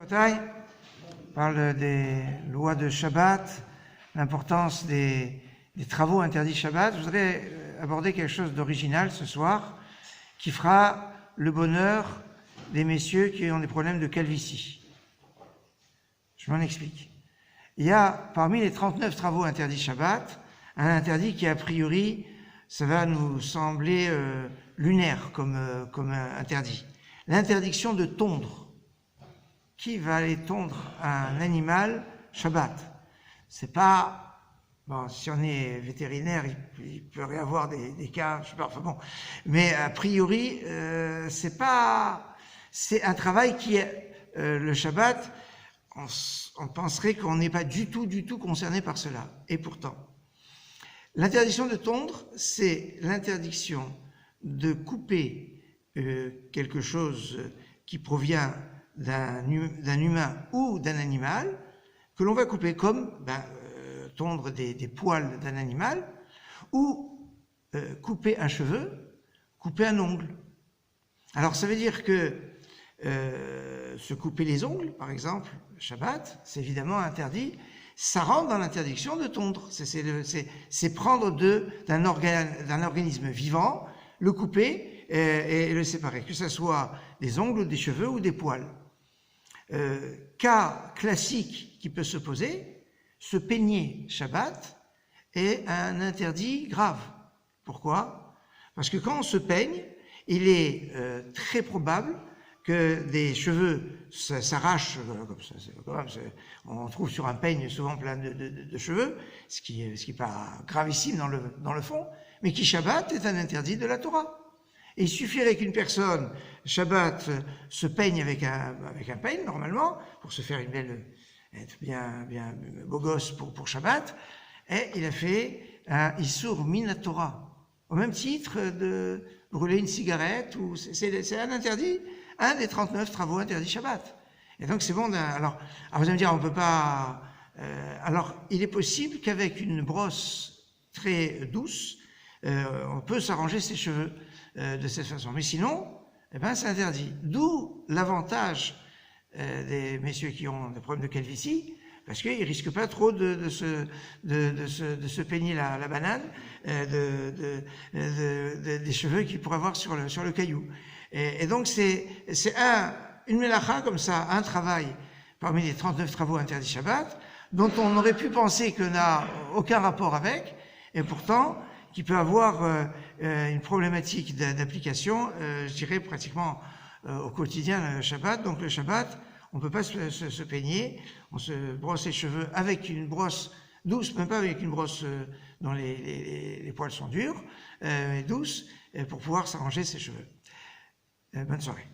On parle des lois de Shabbat, l'importance des travaux interdits Shabbat. Je voudrais aborder quelque chose d'original ce soir qui fera le bonheur des messieurs qui ont des problèmes de calvitie. Je m'en explique. Il y a parmi les 39 travaux interdits Shabbat, un interdit qui a priori, ça va nous sembler lunaire comme interdit. L'interdiction de tondre. Qui va aller tondre un animal Shabbat? C'est pas, bon, si on est vétérinaire, il peut y avoir des cas, je sais pas, enfin bon. Mais a priori, c'est un travail qui est, le Shabbat, on penserait qu'on n'est pas du tout concerné par cela. Et pourtant, l'interdiction de tondre, c'est l'interdiction de couper quelque chose qui provient d'un humain ou d'un animal, que l'on va couper comme tondre des poils d'un animal, ou couper un cheveu, couper un ongle. Alors ça veut dire que se couper les ongles, par exemple, Shabbat, c'est évidemment interdit, ça rentre dans l'interdiction de tondre. C'est prendre d'un organisme vivant, le couper et le séparer, que ce soit des ongles, des cheveux ou des poils. Cas classique qui peut se poser, se peigner Shabbat est un interdit grave. Pourquoi? Parce que quand on se peigne, il est très probable que des cheveux s'arrachent comme ça. On trouve sur un peigne souvent plein de cheveux, ce qui est pas gravissime dans le fond, mais qui Shabbat est un interdit de la Torah. Et il suffirait qu'une personne, Shabbat, se peigne avec un peigne, normalement, pour se faire être bien beau gosse pour Shabbat, et il a fait un Issur Min Torah. Au même titre de brûler une cigarette, c'est un interdit, un des 39 travaux interdits Shabbat. Et donc c'est bon, alors vous allez me dire, on peut pas, alors il est possible qu'avec une brosse très douce, on peut s'arranger ses cheveux de cette façon. Mais sinon, c'est interdit. D'où l'avantage des messieurs qui ont des problèmes de calvitie, parce qu'ils risquent pas trop de se peigner la banane des cheveux qu'ils pourraient avoir sur le caillou. Et donc c'est une mélacha comme ça, un travail parmi les 39 travaux interdits Shabbat, dont on aurait pu penser que n'a aucun rapport avec, et pourtant qui peut avoir une problématique d'application, je dirais pratiquement au quotidien le Shabbat. Donc le Shabbat, on ne peut pas se peigner, on se brosse les cheveux avec une brosse douce, même pas avec une brosse dont les poils sont durs, mais douce, pour pouvoir s'arranger ses cheveux. Bonne soirée.